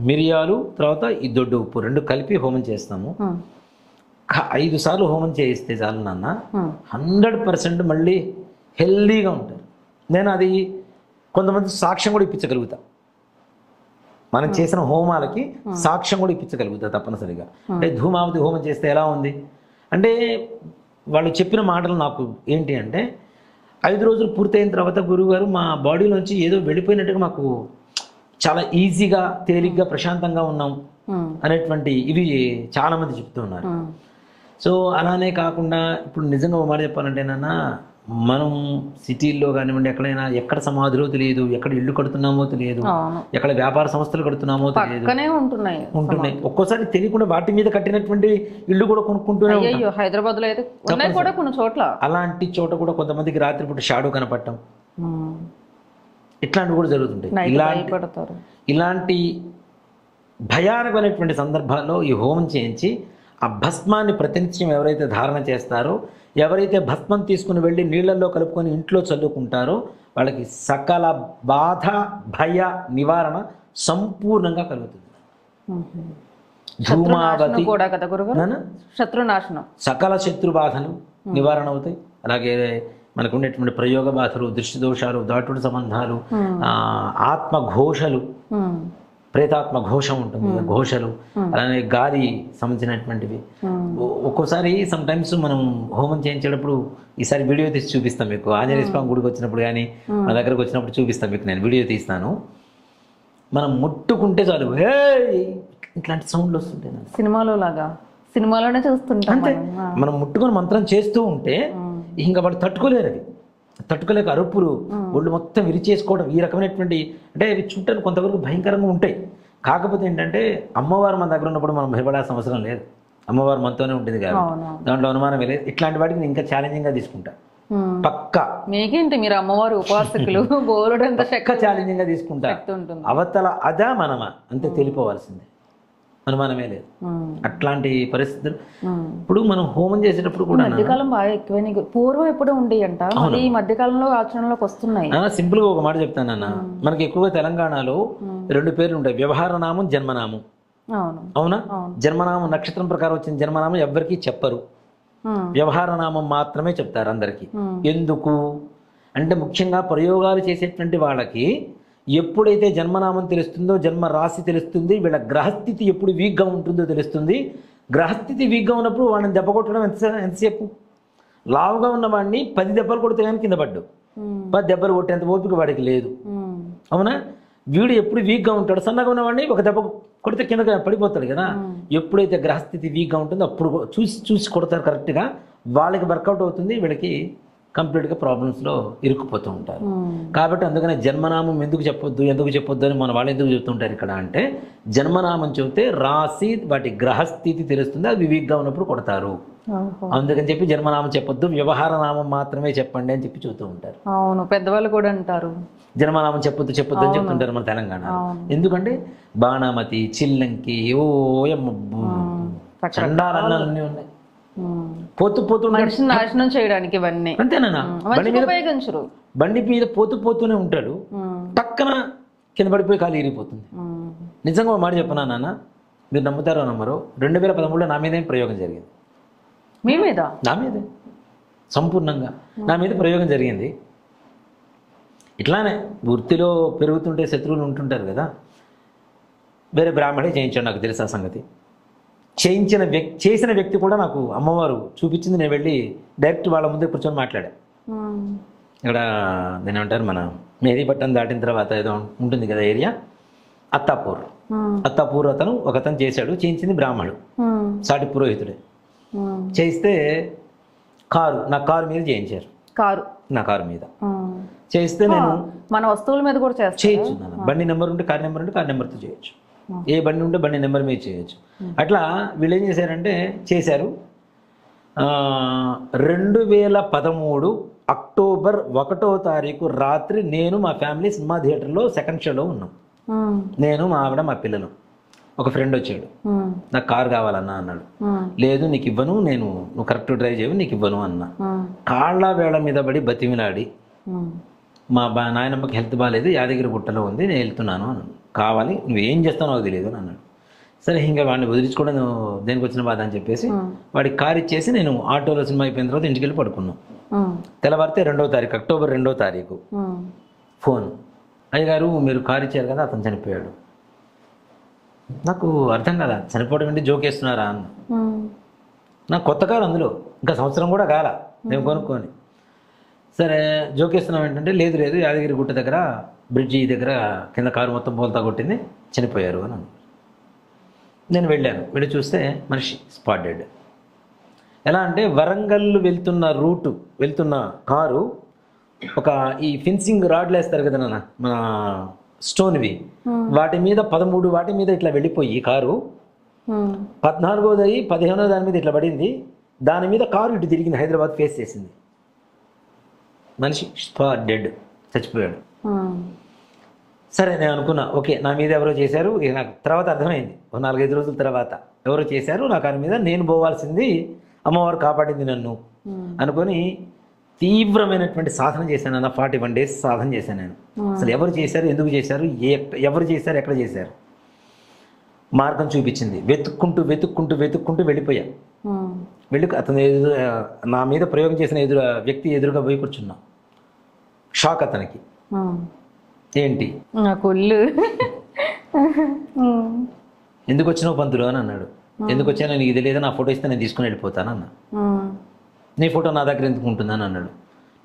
మిరియాలు తర్వాత ఈ దొడ్డు ఉప్పు 2 కలిపి హోమం చేస్తాము. 5 సార్లు హోమం చేయిస్తే చాలు నాన్న, 100% మళ్ళీ హెల్దీగా ఉంటారు. నేను అది కొంతమంది సాక్ష్యం కూడా ఇప్పించగలుగుతా. మనం చేసిన హోమాలకి సాక్ష్యం కూడా ఇప్పించగలుగుతా తప్పనిసరిగా. అంటే ధూమావతి హోమం చేస్తే ఎలా ఉంది అంటే వాళ్ళు చెప్పిన మాటలు నాకు ఏంటి అంటే 5 రోజులు పూర్తయిన తర్వాత గురువుగారు మా బాడీలోంచి ఏదో వెళ్ళిపోయినట్టుగా మాకు చాలా ఈజీగా తేలిగ్గా ప్రశాంతంగా ఉన్నాం అనేటువంటి ఇవి చాలా మంది చెప్తూ ఉన్నారు. సో అలానే కాకుండా ఇప్పుడు నిజంగా ఒక మాట చెప్పాలంటే నాన్న, మనం సిటీల్లో కానివ్వండి ఎక్కడైనా ఎక్కడ సమాధిలో తెలియదు, ఎక్కడ ఇల్లు కడుతున్నామో తెలియదు, ఎక్కడ వ్యాపార సంస్థలు కడుతున్నామో తెలియదు, ఉంటున్నాయి. ఒక్కోసారి తెలియకుండా వాటి మీద కట్టినటువంటి ఇల్లు కూడా కొనుక్కుంటూనే ఉంటాం. హైదరాబాద్ లో అయితే కూడా కొన్ని చోట్ల అలాంటి చోట కూడా కొంతమందికి రాత్రిపూట షాడో కనపడటం ఇట్లాంటివి కూడా జరుగుతుంటాయి. ఇలాంటి భయానకమైనటువంటి సందర్భాల్లో ఈ హోమం చేయించి ఆ భస్మాన్ని ప్రతినిత్యం ఎవరైతే ధారణ చేస్తారో, ఎవరైతే భస్మం తీసుకుని వెళ్ళి నీళ్ళల్లో కలుపుకొని ఇంట్లో చల్లుకుంటారో వాళ్ళకి సకల బాధ భయ నివారణ సంపూర్ణంగా కలుగుతుంది. ధూమావతి శత్రునాశనం, సకల శత్రు బాధలు నివారణ అవుతాయి. అలాగే మనకు ఉండేటువంటి ప్రయోగ బాధలు, దృష్టి దోషాలు, దాటుడు సంబంధాలు, ఆత్మఘోషలు, ప్రేతాత్మ ఘోషం ఉంటుంది, ఘోషలు, అలానే గాలి సంబంధించినటువంటివి. ఒక్కోసారి సమ్ టైమ్స్ మనం హోమం చేయించేటప్పుడు ఈసారి వీడియో తీసి చూపిస్తాం మీకు. ఆంజనేయ స్వామి గుడికి వచ్చినప్పుడు కానీ మన దగ్గరకు వచ్చినప్పుడు చూపిస్తాం మీకు, నేను వీడియో తీస్తాను. మనం ముట్టుకుంటే చాలు ఇట్లాంటి సౌండ్లు వస్తుంటాయి. సినిమాలోనే చూస్తుంటాం. అంతే, మనం ముట్టుకొని మంత్రం చేస్తూ ఉంటే ఇంకా వాళ్ళు తట్టుకోలేరు. అవి తట్టుకోలేక అరుపులు, ఒళ్ళు మొత్తం విరిచేసుకోవడం, ఈ రకమైనటువంటి అంటే అవి చూడటానికి కొంతవరకు భయంకరంగా ఉంటాయి. కాకపోతే ఏంటంటే అమ్మవారు మన దగ్గర ఉన్నప్పుడు మనం భయపడాల్సిన అవసరం లేదు. అమ్మవారు మనతోనే ఉంటుంది కదా, దాంట్లో అనుమానం లేదు. ఇట్లాంటి వాటికి నేను ఇంకా ఛాలెంజింగ్గా తీసుకుంటా. పక్కా మీకేంటి, మీరు అమ్మవారు ఉపాసకులు, పక్క ఛాలెంజింగ్గా తీసుకుంటా. అవతల అదా మనమా అంతే తెలిపోవాల్సిందే, అనుమానమే లేదు. అట్లాంటి పరిస్థితులు ఇప్పుడు మనం హోమం చేసేటప్పుడు కూడా మధ్యకాలం బాగా ఎక్కువైనా, పూర్వం ఎప్పుడూ ఉండేవి అంట, ఈ మధ్యకాలంలో ఆచరణలోకి వస్తున్నాయి. సింపుల్ గా ఒక మాట చెప్తానన్న, మనకి ఎక్కువగా తెలంగాణలో 2 పేర్లు ఉంటాయి, వ్యవహారనామం, జన్మనామం. అవునా? జన్మనామం నక్షత్రం ప్రకారం వచ్చిన జన్మనామం ఎవ్వరికీ చెప్పరు, వ్యవహారనామం మాత్రమే చెప్తారు అందరికి. ఎందుకు అంటే ముఖ్యంగా ప్రయోగాలు చేసేటువంటి వాళ్ళకి ఎప్పుడైతే జన్మనామం తెలుస్తుందో, జన్మ రాశి తెలుస్తుంది, వీళ్ళ గ్రహస్థితి ఎప్పుడు వీక్గా ఉంటుందో తెలుస్తుంది. గ్రహస్థితి వీక్గా ఉన్నప్పుడు వాడిని దెబ్బ కొట్టడం ఎంతసేపు? లావుగా ఉన్నవాడిని 10 దెబ్బలు కొడితే కానీ కింద పడ్డు, 10 దెబ్బలు కొట్టేంత ఓపిక వాడికి లేదు. అవునా? వీడు ఎప్పుడు వీక్గా ఉంటాడు, సన్నగా ఉన్నవాడిని ఒక దెబ్బ కొడితే కింద పడిపోతాడు కదా. ఎప్పుడైతే గ్రహస్థితి వీక్గా ఉంటుందో అప్పుడు చూసి కొడతారు కరెక్ట్గా, వాళ్ళకి వర్కౌట్ అవుతుంది, వీళ్ళకి కంప్లీట్గా ప్రాబ్లమ్స్లో ఇరుక్కుపోతూ ఉంటారు. కాబట్టి అందుకనే జన్మనామం ఎందుకు చెప్పొద్దు అని మన వాళ్ళు ఎందుకు చెప్తుంటారు ఇక్కడ అంటే, జన్మనామం చెబితే రాశి వాటి గ్రహస్థితి తెలుస్తుంది, అది వీక్గా ఉన్నప్పుడు కొడతారు. అందుకని చెప్పి జన్మనామం చెప్పొద్దు, వ్యవహార నామం మాత్రమే చెప్పండి అని చెప్పి చెబుతూ ఉంటారు. అవును, పెద్దవాళ్ళు కూడా అంటారు జన్మనామం చెప్పొద్దు అని చెప్తుంటారు మన తెలంగాణ. ఎందుకంటే బాణామతి, చిల్లంకి, చండాలన్నీ ఉన్నాయి, పోతూ నాశనం చేయడానికి ఇవన్నీ. అంతేనా? బండి మీద పోతూనే ఉంటాడు, టక్కన కింద పడిపోయి కాలు ఇరిగిపోతుంది. నిజంగా ఒక మాట చెప్పనా నాన్న, మీరు నమ్ముతారో నమ్మరో, 2013లో నా మీదే ప్రయోగం జరిగింది. మీ మీద? నా మీదే సంపూర్ణంగా నా మీద ప్రయోగం జరిగింది. ఇట్లానే వృత్తిలో పెరుగుతుంటే శత్రువులు ఉంటుంటారు కదా, వేరే బ్రాహ్మణే చేయించాడు, నాకు తెలుసు ఆ సంగతి. చేసిన వ్యక్తి కూడా నాకు అమ్మవారు చూపించింది. నేను వెళ్ళి డైరెక్ట్ వాళ్ళ ముందే కూర్చొని మాట్లాడా. ఇక్కడ నేను అంటారు మన మేదీపట్నం దాటిన తర్వాత ఏదో ఉంటుంది కదా ఏరియా, అత్తాపూర్ ఒకతను చేశాడు, చేయించింది బ్రాహ్మణుడు, సాటి పురోహితుడే. చేయిస్తే నా కారు మీద చేయించారు, నా కారు మీద చేయిస్తే నేను మన వస్తువుల మీద కూడా చేయొచ్చు. బండి నెంబర్ ఉంటే కార్ నెంబర్ ఉంటే కార్ నెంబర్తో చేయొచ్చు, ఏ బండి ఉంటే బండి నెంబర్ మీద చేయొచ్చు. అట్లా వీళ్ళు ఏం చేశారంటే చేశారు. 2013 అక్టోబర్ 1వ తారీఖు రాత్రి నేను మా ఫ్యామిలీ సినిమా థియేటర్లో సెకండ్ షోలో ఉన్నాం. నేను మా ఆవిడ మా పిల్లలు. ఒక ఫ్రెండ్ వచ్చాడు, నాకు కారు కావాలన్నా అన్నాడు. లేదు నీకు ఇవ్వను, నువ్వు కరెక్ట్ డ్రైవ్ చేయవు, నీకు ఇవ్వను అన్నా. కాళ్ళ వేళ మీద పడి బతిమిలాడి మా నాయనమ్మకి హెల్త్ బాగాలేదు, యాదగిరి గుట్టలో ఉంది, నేను వెళ్తున్నాను అన్నాను. కావాలి, నువ్వేం చేస్తావు నాకు తెలియదు అని అన్నాడు. సరే ఇంకా వాడిని వదిలించుకోవడం దేనికి వచ్చిన బాధ అని చెప్పేసి వాడికి కారు ఇచ్చేసి నేను ఆటోలో సినిమా అయిపోయిన తర్వాత ఇంటికి వెళ్ళి పడుకున్నాం. తెల్లవారితే 2వ తారీఖు, అక్టోబర్ 2వ తారీఖు ఫోన్, అయ్యగారు మీరు కారు ఇచ్చారు కదా, అతను చనిపోయాడు. నాకు అర్థం కదా, చనిపోవడం ఏంటి, జోకేస్తున్నారా అన్న. నాకు కొత్త కారు, అందులో ఇంకా సంవత్సరం కూడా కాల నేను కొనుక్కొని. సరే జోకేస్తున్నాం ఏంటంటే, లేదు లేదు యాదగిరి గుట్ట దగ్గర బ్రిడ్జి దగ్గర కింద కారు మొత్తం బోల్తా కొట్టింది, చనిపోయారు అని అన్నారు. నేను వెళ్ళాను, వెళ్ళి చూస్తే మనిషి స్పాట్ డెడ్. ఎలా అంటే వరంగల్ వెళ్తున్న కారు ఒక ఈ ఫెన్సింగ్ రాడ్లు వేస్తారు కదా నాన్న, మన స్టోన్వి, వాటి మీద 13 వాటి మీద ఇట్లా వెళ్ళిపోయి కారు 14వది 15వ దాని మీద ఇట్లా పడింది. దాని మీద కారు ఇటు తిరిగింది, హైదరాబాద్ ఫేస్ చేసింది. మనిషి స్పాట్ డెడ్, చచ్చిపోయాడు. సరే నేను అనుకున్నా, ఓకే నా మీద ఎవరో చేశారు. ఇక నాకు తర్వాత అర్థమైంది, 4-5 రోజుల తర్వాత ఎవరో చేశారు నా కారు మీద, నేను పోవాల్సింది, అమ్మవారు కాపాడింది నన్ను అనుకొని తీవ్రమైనటువంటి సాధన చేశాను అన్న. 41 days సాధన చేశాను నేను. అసలు ఎవరు చేశారు, ఎందుకు చేశారు, ఎవరు చేశారు, ఎక్కడ చేశారు, మార్గం చూపించింది. వెతుక్కుంటూ వెళ్ళిపోయా. అతను నా మీద ప్రయోగం చేసిన వ్యక్తి ఎదురుగా పోయి కూర్చున్నా. షాక్ అతనికి, ఏంటి ఎందుకు వచ్చినావు పంతులు అని అన్నాడు. ఎందుకు వచ్చానో నీకు తెలియదు, నా ఫోటో ఇస్తే నేను తీసుకుని వెళ్ళిపోతాను అన్న. నీ ఫోటో నా దగ్గర ఎందుకు ఉంటుందని అన్నాడు.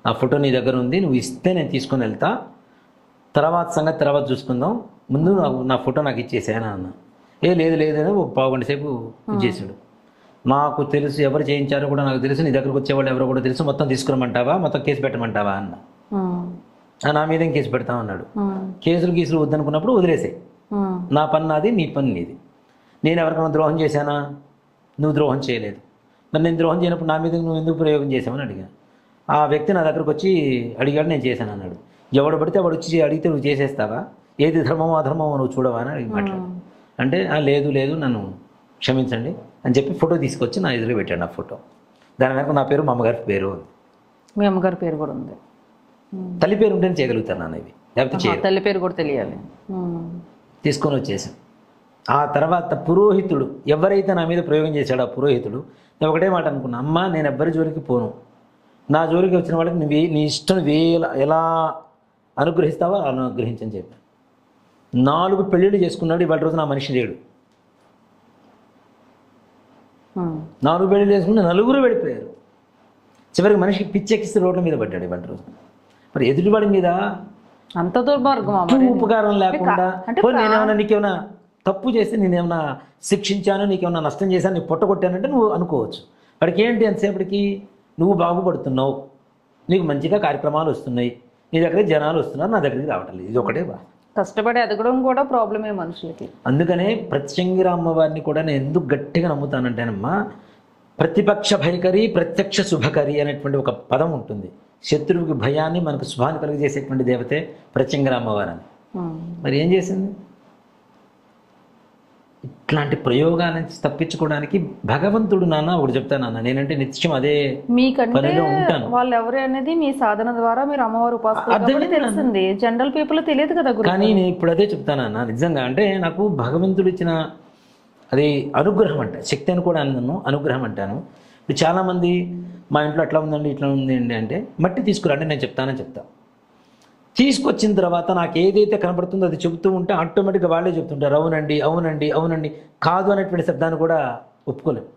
నా ఫోటో నీ దగ్గర ఉంది, నువ్వు ఇస్తే నేను తీసుకొని వెళ్తా, తర్వాత సంగతి తర్వాత చూసుకుందాం, ముందు నా ఫోటో నాకు ఇచ్చేసాను అన్న. లేదు అని 1/2 గంట సేపు ఇచ్చేసాడు. నాకు తెలుసు ఎవరు చేయించారో కూడా నాకు తెలుసు, నీ దగ్గరకు వచ్చేవాళ్ళు ఎవరో కూడా తెలుసు, మొత్తం తీసుకురమ్మంటావా, మొత్తం కేసు పెట్టమంటావా అన్న. నా మీద ఏం కేసు పెడతావు అన్నాడు. కేసులు వద్దనుకున్నప్పుడు వదిలేసాయి, నా పని నాది, నీ పని నీది. నేను ఎవరికైనా ద్రోహం చేశానా, నువ్వు ద్రోహం చేయలేదు, మరి నేను ద్రోహం చేయనప్పుడు నా మీద నువ్వు ఎందుకు ప్రయోగం చేసావని అడిగాను. ఆ వ్యక్తి నా దగ్గరకు వచ్చి అడిగాడు, నేను చేశాను అన్నాడు. ఎవడు పడితే వాడు వచ్చి అడిగితే నువ్వు చేసేస్తావా, ఏది ధర్మమో అధర్మమో నువ్వు చూడవా అని అడిగి మాట్లాడు. అంటే లేదు నన్ను క్షమించండి అని చెప్పి ఫోటో తీసుకొచ్చి నా ఎదురు పెట్టాడు. నా ఫోటో దాని వెనక నా పేరు, మా అమ్మగారి పేరు, మీ అమ్మగారి పేరు కూడా ఉంది. తల్లి పేరు ఉంటేనే చేయగలుగుతాను నాన్న, ఇవి లేకపోతే తల్లి పేరు కూడా తెలియాలి. తీసుకొని వచ్చేసాను. ఆ తర్వాత పురోహితుడు ఎవరైతే నా మీద ప్రయోగం చేశాడో ఆ పురోహితుడు, నేను ఒకటే మాట అనుకున్నా, అమ్మ నేను ఎవ్వరి జోలికి పోను, నా జోలికి వచ్చిన వాళ్ళకి నువ్వు నీ ఇష్టం ఎలా అనుగ్రహిస్తావో అనుగ్రహించని చెప్పి 4 పెళ్ళిళ్ళు చేసుకున్నాడు. ఇవాళ రోజు నా మనిషి లేడు. 4 పెళ్ళిళ్ళు చేసుకుంటే 4 వెళ్ళిపోయారు. చివరికి మనిషికి పిచ్చెక్కిస్తే రోడ్ల మీద పడ్డాడు ఇవాళ రోజు. మరి ఎదుటివాడి మీద అంత దుర్మార్గం, ఉపకారం లేకుండా, నేనేమన్నా నీకేమన్నా తప్పు చేస్తే నేనేమన్నా శిక్షించాను, నీకేమన్నా నష్టం చేశాను, నీకు పొట్టగొట్టానంటే నువ్వు అనుకోవచ్చు. వాడికి ఏంటి అంతసేపటికి, నువ్వు బాగుపడుతున్నావు, నీకు మంచిగా కార్యక్రమాలు వస్తున్నాయి, నీ దగ్గర జనాలు వస్తున్నారు, నా దగ్గరికి రావటం లేదు, ఇది ఒకటే బా. కష్టపడి ఎదగడం కూడా ప్రాబ్లమే మనుషులకి. అందుకనే ప్రత్యంగిర అమ్మవారిని కూడా నేను ఎందుకు గట్టిగా నమ్ముతానంటేనమ్మా, ప్రతిపక్ష భయకరి ప్రత్యక్ష శుభకరి అనేటువంటి ఒక పదం ఉంటుంది. శత్రువుకి భయాన్ని మనకు శుభాన్ని కలిగజేసేటువంటి దేవతే ప్రత్యంగిర అమ్మవారని. మరి ఏం చేసింది, ఇట్లాంటి ప్రయోగాల నుంచి తప్పించుకోవడానికి భగవంతుడు నాన్న ఒకటి చెప్తానన్న, నేనంటే నిత్యం అదే పనిలో ఉంటాను. వాళ్ళు ఎవరు అనేది మీ సాధన ద్వారా మీరు అమ్మవారు ఉపాసకులు తెలిసింది, జనరల్ పీపుల్ తెలియదు కదా. కానీ నేను ఇప్పుడు అదే చెప్తానన్న, నిజంగా అంటే నాకు భగవంతుడు ఇచ్చిన అది అనుగ్రహం అంట, శక్తి అని కూడా అన్నాను, అనుగ్రహం అంటాను. ఇప్పుడు చాలామంది మా ఇంట్లో అట్లా ఉందండి ఇట్లా ఉందండి అంటే, మట్టి తీసుకురండి నేను చెప్తానని చెప్తా. తీసుకొచ్చిన తర్వాత నాకు ఏదైతే కనబడుతుందో అది చెబుతూ ఉంటే ఆటోమేటిక్గా వాళ్ళే చెప్తుంటారు, అవునండి అవునండి అవునండి, కాదు అనేటువంటి శబ్దాన్ని కూడా ఒప్పుకోలేము.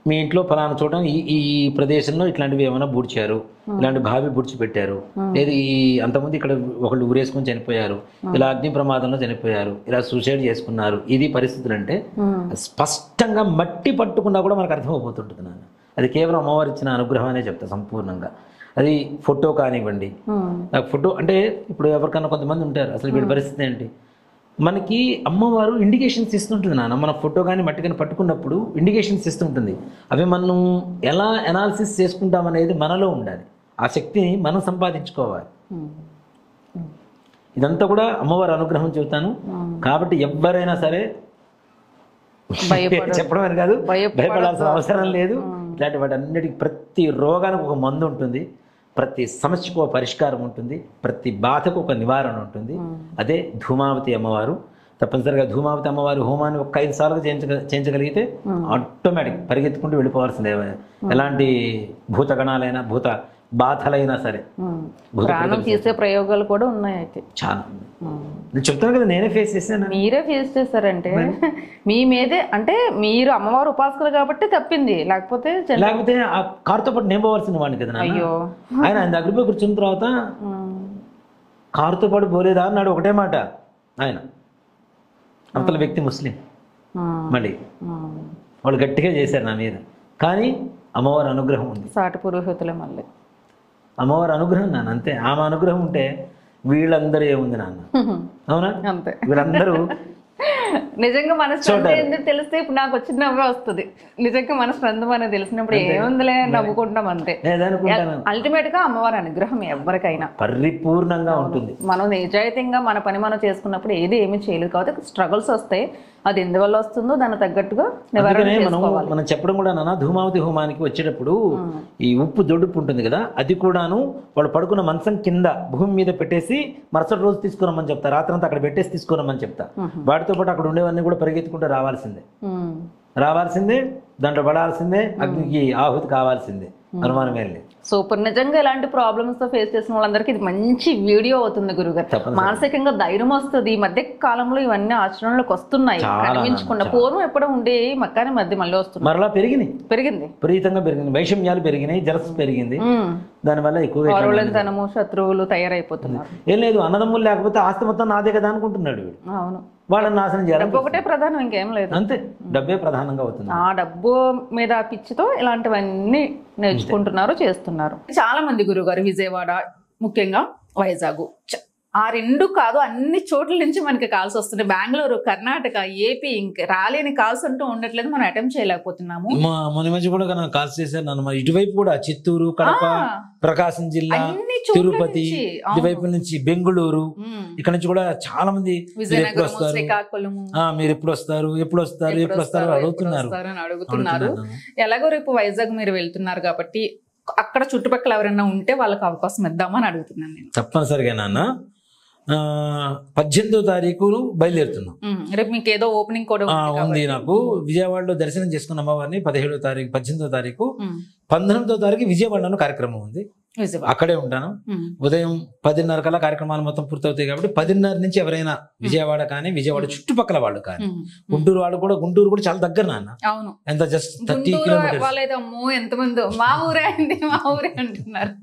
మీ ఇంట్లో ఫలానా చోట ఈ ప్రదేశంలో ఇట్లాంటివి ఏమైనా బూడ్చారు, ఇలాంటి బావి బూడ్చిపెట్టారు, లేదు ఈ అంతకుముందు ఇక్కడ ఒకళ్ళు ఊరేసుకొని చనిపోయారు, ఇలా అగ్ని ప్రమాదంలో చనిపోయారు, ఇలా సూసైడ్ చేసుకున్నారు, ఇది పరిస్థితులు అంటే స్పష్టంగా మట్టి పట్టుకున్నా కూడా మనకు అర్థమైపోతుంటుంది నాన్న. అది కేవలం అమ్మవారు ఇచ్చిన అనుగ్రహం అనే చెప్తా సంపూర్ణంగా. అది ఫోటో కానివ్వండి, నాకు ఫోటో అంటే ఇప్పుడు ఎవరికన్నా కొంతమంది ఉంటారు, అసలు వీడి పరిస్థితి ఏంటి, మనకి అమ్మవారు ఇండికేషన్స్ ఇస్తుంటుంది నాన్న. మన ఫోటో కానీ మట్టి కానీ పట్టుకున్నప్పుడు ఇండికేషన్స్ ఇస్తుంటుంది. అవి మనం ఎలా అనాలిసిస్ చేసుకుంటామనేది మనలో ఉండాలి. ఆ శక్తిని మనం సంపాదించుకోవాలి. ఇదంతా కూడా అమ్మవారి అనుగ్రహం చెబుతాను. కాబట్టి ఎవరైనా సరే చెప్పడం అని కాదు, భయపడాల్సిన అవసరం లేదు. ఇలాంటి వాటి అన్నిటికీ ప్రతి రోగానికి ఒక మందు ఉంటుంది, ప్రతి సమస్యకు ఒక పరిష్కారం ఉంటుంది, ప్రతి బాధకు ఒక నివారణ ఉంటుంది. అదే ధూమావతి అమ్మవారు. తప్పనిసరిగా ధూమావతి అమ్మవారి హోమాన్ని ఒక 5 సార్లు చేయించగలిగితే ఆటోమేటిక్ పరిగెత్తుకుంటూ వెళ్ళిపోవాల్సిందే. ఎలాంటి భూతగణాలైనా భూత బాధలైనా సరే ప్రాణం తీసే ప్రయోగాలు కూడా ఉన్నాయి. అయితే చాలా నేను చెప్తాను కదా, నేనే ఫేస్ చేశాను. మీరే ఫేస్ చేస్తారంటే మీ మీదే, అంటే మీరు అమ్మవారు ఉపాసకులు కాబట్టి తప్పింది, లేకపోతే ఆ కారుతో పాటు నేను పోవాల్సిన వాడిని కదా. అయ్యో, ఆయన దగ్గర పోయి కూర్చున్న తర్వాత కారుతో పాటు పోలేదా అన్నాడు. ఒకటే మాట ఆయన. అవతల వ్యక్తి ముస్లిం, మళ్ళీ వాళ్ళు గట్టిగా చేశారు నా మీద. కానీ అమ్మవారి అనుగ్రహం ఉంది. సాటి పురోహితులే మళ్ళీ అమ్మవారి అనుగ్రహం నాన్న, అంతే. ఆమె అనుగ్రహం ఉంటే వీళ్ళందరూ ఏముంది నాన్న, అవునా? అంతే. వీళ్ళందరూ నిజంగా మన స్ట్రెంత్ ఏంటో తెలిస్తే ఇప్పుడు నాకు వచ్చిన నవ్వే వస్తుంది. నిజంగా మన స్ట్రెంత్ అనేది తెలిసినప్పుడు ఏముందిలే నవ్వుకుంటాం అంతే. అల్టిమేట్ గా అమ్మవారి అనుగ్రహం ఎవరికైనా పరిపూర్ణంగా ఉంటుంది. మనం నిజాయితీగా మన పని మనం చేసుకున్నప్పుడు ఏది ఏమీ చేయలేదు. కాబట్టి స్ట్రగుల్స్ వస్తాయి, అది ఎందువల్ల వస్తుందో దాన్ని తగ్గట్టుగా నివారణ చేసుకోవాలి. మనం చెప్పడం కూడా నాన్న, ధూమావతి హోమానికి వచ్చేటప్పుడు ఈ ఉప్పు దొడుపు ఉంటుంది కదా, అది కూడాను వాళ్ళు పడుకున్న మంచం కింద భూమి మీద పెట్టేసి మరుసటి రోజు తీసుకురమ్మని చెప్తా. రాత్రంతా అక్కడ పెట్టేసి తీసుకురమ్మని చెప్తా. వాటితో పాటు అక్కడ ఉండేవన్నీ కూడా పరిగెత్తుకుంటూ రావాల్సిందే, దాంట్లో పడాల్సిందే, అగ్నికి ఆహుతి కావాల్సిందే, అనుమానమే లేదు. సూపర్. నిజంగా ఇలాంటి ప్రాబ్లమ్స్ తో ఫేస్ చేసిన వాళ్ళందరికీ ఇది మంచి వీడియో అవుతుంది గురుగారు. మానసికంగా ధైర్యం వస్తుంది. ఈ మధ్య కాలంలో ఇవన్నీ ఆచరణలోకి వస్తున్నాయి, కనిపించకుండా. పూర్వం ఎప్పుడో ఉండే మక్కాని మధ్య మళ్ళీ వస్తుంది, మరలా పెరిగింది, విపరీతంగా పెరిగింది. వైషమ్యాలు పెరిగినాయి, జలస్ పెరిగింది. దానివల్ల ఎక్కువ శత్రువులు తయారైపోతున్నారు. ఏం లేదు, అన్నదమ్ములు లేకపోతే ఆస్తి మొత్తం నాదే కదా అనుకుంటున్నాడు వీడు. అవును, వాళ్ళని నాశనం చేయాలి. డబ్బు ఒకటే ప్రధానం, ఇంకేం లేదు. అంతే, డబ్బే ప్రధానంగా అవుతుంది. ఆ డబ్బు మీద పిచ్చితో ఇలాంటివన్నీ నేర్చుకుంటున్నారు, చేస్తున్నారు. చాలా మంది గురుగారు విజయవాడ, ముఖ్యంగా వైజాగ్, ఆ రెండు కాదు అన్ని చోట్ల నుంచి మనకి కాల్స్ వస్తున్నాయి. బెంగళూరు, కర్ణాటక, ఏపీ, ఇంక రాలేని కాల్స్ అంటూ ఉండట్లేదు, మనం అటెంప్ట్ చేయలేకపోతున్నాము. మొన్న మధ్య కూడా కాల్స్ చేశారు నన్ను. ఇటువైపు కూడా చిత్తూరు, కడప, ప్రకాశం జిల్లా, తిరుపతి, ఇటువైపు నుంచి బెంగళూరు, ఇక్కడ నుంచి కూడా చాలా మంది శ్రీకాకుళం, మీరు ఎప్పుడు వస్తారు అడుగుతున్నారు. ఎలాగో రేపు వైజాగ్ మీరు వెళ్తున్నారు కాబట్టి అక్కడ చుట్టుపక్కల ఎవరైనా ఉంటే వాళ్ళకి అవకాశం ఇద్దామని అడుగుతున్నాను నేను. తప్పనిసరిగా నాన్న. 18వ తారీఖు బయలుదేరుతున్నాం. రేపు మీకు ఏదో ఓపెనింగ్ కూడా ఉంది. నాకు విజయవాడలో దర్శనం చేసుకున్న అమ్మవారిని 17వ తారీఖు, 18వ తారీఖు, 19వ తారీఖు విజయవాడలో కార్యక్రమం ఉంది. అక్కడే ఉంటాను. ఉదయం 10:30 కల్లా కార్యక్రమాలు మొత్తం పూర్తవుతాయి. కాబట్టి 10:30 నుంచి ఎవరైనా విజయవాడ కానీ, విజయవాడ చుట్టుపక్కల వాళ్ళు కానీ, గుంటూరు వాళ్ళు కూడా, గుంటూరు కూడా చాలా దగ్గర నాన్న. అవును, ఎంత జస్ట్ 30 కిలోమీటర్స్. ఎంతమంది మా ఊరే అంటున్నారు.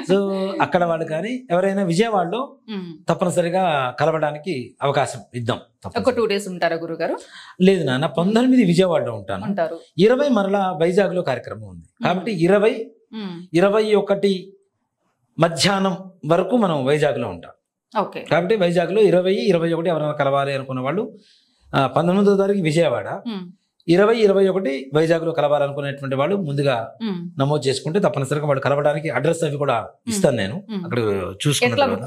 సో అక్కడ వాళ్ళు కానీ ఎవరైనా విజయవాడలో తప్పనిసరిగా కలవడానికి అవకాశం ఇద్దాం. ఒక 2 days ఉంటారా గురుగారు? లేదు నాన్న, 19 విజయవాడలో ఉంటాను. 20 మరలా వైజాగ్ లో కార్యక్రమం ఉంది. కాబట్టి 20, 21 మధ్యాహ్నం వరకు మనం వైజాగ్ లో ఉంటాం. కాబట్టి వైజాగ్ లో 20, 21 ఎవరైనా కలవాలి అనుకున్న వాళ్ళు 19వ తారీఖు విజయవాడ, 20, 21 వైజాగ్ లో కలవాలనుకునేటువంటి వాళ్ళు ముందుగా నమోదు చేసుకుంటే తప్పనిసరిగా వాళ్ళు కలవడానికి అడ్రస్ అవి కూడా ఇస్తాను నేను. అక్కడ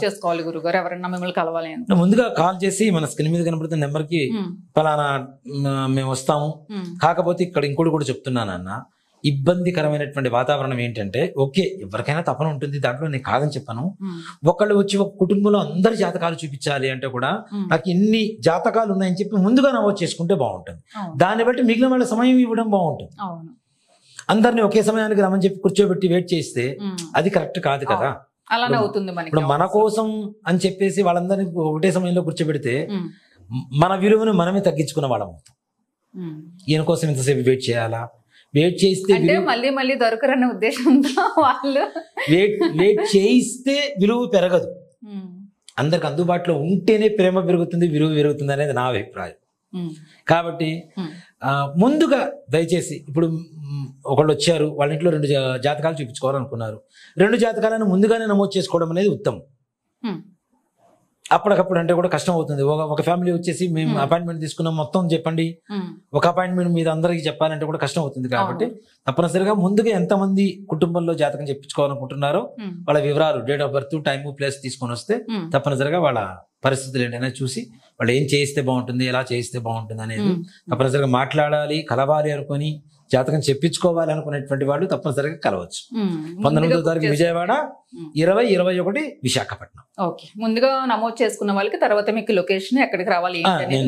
చూసుకోవాలి గురుగారు, ఎవరన్నా మిమ్మల్ని కలవాలి. ముందుగా కాల్ చేసి మన స్క్రీన్ మీద కనబడుతున్న నెంబర్ కి ఫలానా మేము వస్తాము. కాకపోతే ఇక్కడ ఇంకోటి కూడా చెప్తున్నాను అన్న, ఇబ్బందికరమైనటువంటి వాతావరణం ఏంటంటే, ఓకే ఎవరికైనా తపన ఉంటుంది, దాంట్లో నేను కాదని చెప్పాను. ఒకళ్ళు వచ్చి ఒక కుటుంబంలో అందరి జాతకాలు చూపించాలి అంటే కూడా నాకు ఇన్ని జాతకాలు ఉన్నాయని చెప్పి ముందుగా నమోదు చేసుకుంటే బాగుంటుంది. దాన్ని బట్టి మిగిలిన వాళ్ళ సమయం ఇవ్వడం బాగుంటుంది. అందరినీ ఒకే సమయానికి రమ్మని చెప్పి కూర్చోబెట్టి వెయిట్ చేస్తే అది కరెక్ట్ కాదు కదా. ఇప్పుడు మన కోసం అని చెప్పేసి వాళ్ళందరినీ ఒకటే సమయంలో కూర్చోబెడితే మన విలువను మనమే తగ్గించుకున్న వాళ్ళం అవుతాం. ఈయన కోసం ఇంతసేపు వెయిట్ చేయాలా, వెయిట్ చేస్తే మళ్ళీ దొరకరన్న ఉద్దేశంతో వాళ్ళు వెయిట్ చేయిస్తే విలువ పెరగదు. అందరికి అందుబాటులో ఉంటేనే ప్రేమ పెరుగుతుంది, విలువ పెరుగుతుంది అనేది నా అభిప్రాయం. కాబట్టి ముందుగా దయచేసి, ఇప్పుడు ఒకళ్ళు వచ్చారు, వాళ్ళ ఇంట్లో 2 జాతకాలు చూపించుకోవాలనుకున్నారు, 2 జాతకాలను ముందుగానే నమోదు చేసుకోవడం అనేది ఉత్తమం. అప్పటికప్పుడు అంటే కూడా కష్టం అవుతుంది. ఒక ఫ్యామిలీ వచ్చేసి మేము అపాయింట్మెంట్ తీసుకున్నాం మొత్తం చెప్పండి, ఒక అపాయింట్మెంట్ మీద అందరికీ చెప్పాలంటే కూడా కష్టం అవుతుంది. కాబట్టి తప్పనిసరిగా ముందుగా ఎంతమంది కుటుంబంలో జాతకం చెప్పించుకోవాలనుకుంటున్నారో వాళ్ళ వివరాలు, date of birth, time, place తీసుకొని వస్తే తప్పనిసరిగా వాళ్ళ పరిస్థితులు ఏంటనే చూసి వాళ్ళు ఏం చేయిస్తే బాగుంటుంది, ఎలా చేయిస్తే బాగుంటుంది అనేది తప్పనిసరిగా మాట్లాడాలి, కలవాలి అనుకొని జాతకం చెప్పించుకోవాలి అనుకునేటువంటి వాళ్ళు తప్పనిసరిగా కలవచ్చు. 19వ తారీఖు విజయవాడ, 20, 21 విశాఖపట్నం. ఓకే, ముందుగా నమోదు చేసుకున్న వాళ్ళకి తర్వాత మీకు లొకేషన్ ఎక్కడికి రావాలి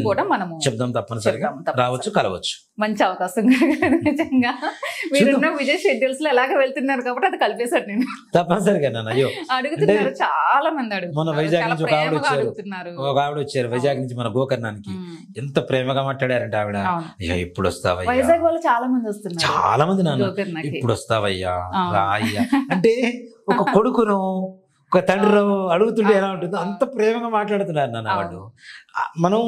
కూడా మనము చెప్దాం. తప్పనిసరిగా రావచ్చు, కలవచ్చు. మంచి అవకాశం నిజంగా. మీరున్న విజయ్ షెడ్యూల్స్ లో ఎలాగ వెళ్తున్నారు కాబట్టి అది కలిపేశాడు నేను. తప్పనిసరిగా అయ్యో అడుగుతున్నారు, చాలా మంది అడుగుతున్నారు. మన వైజాగ్ నుంచి ఒక ఆవిడ వచ్చారు, వైజాగ్ నుంచి మన గోకర్ణానికి. ఎంత ప్రేమగా మాట్లాడారంటే ఆవిడ, అయ్యా ఇప్పుడు వస్తావయ్యా. వైజాగ్ వాళ్ళు చాలా మంది వస్తున్నారు, చాలా మంది. నాన్న ఇప్పుడు వస్తావయ్యా, రాయ్యా అంటే ఒక కొడుకును ఒక తండ్రి అడుగుతుంటే ఎలా ఉంటుందో అంత ప్రేమగా మాట్లాడుతున్నారు నాన్న వాళ్ళు. మనం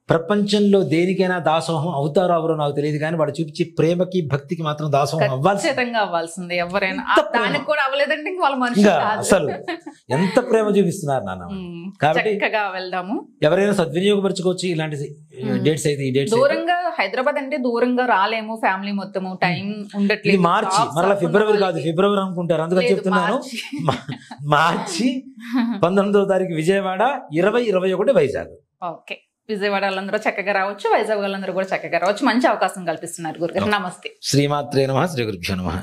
ప్రపంచంలో దేనికైనా దాసోహం అవుతారో ఎవరో నాకు తెలియదు, కానీ వాడు చూపించే ప్రేమకి భక్తికి మాత్రం దాసోహం అవ్వాల్సిందే. ఎవరైనా దానికి కూడా అవ్వలేదంటే వాళ్ళ మనిషి అసలు ఎంత ప్రేమ చూపిస్తున్నారు నాన్న. కాబట్టి వెళ్దాము, ఎవరైనా సద్వినియోగపరచుకోవచ్చు ఇలాంటి డేట్స్ అయితే. ఈ డేట్స్ దూరంగా హైదరాబాద్ అంటే దూరంగా రాలేము, ఫ్యామిలీ మొత్తము టైం ఉండట్లేదు. మార్చి, మరలా ఫిబ్రవరి కాదు, ఫిబ్రవరి అనుకుంటారు, అందుకని చెప్తున్నాను. మార్చి 19వ తారీఖు విజయవాడ, 20, 21 వైజాగ్. ఓకే, విజయవాడ వాళ్ళందరూ చక్కగా రావచ్చు, వైజాగ్ వాళ్ళందరూ కూడా చక్కగా రావచ్చు. మంచి అవకాశం కల్పిస్తున్నారు గురుగారు. నమస్తే. శ్రీమాత్రే నమః. శ్రీ గురుభ్యో నమః.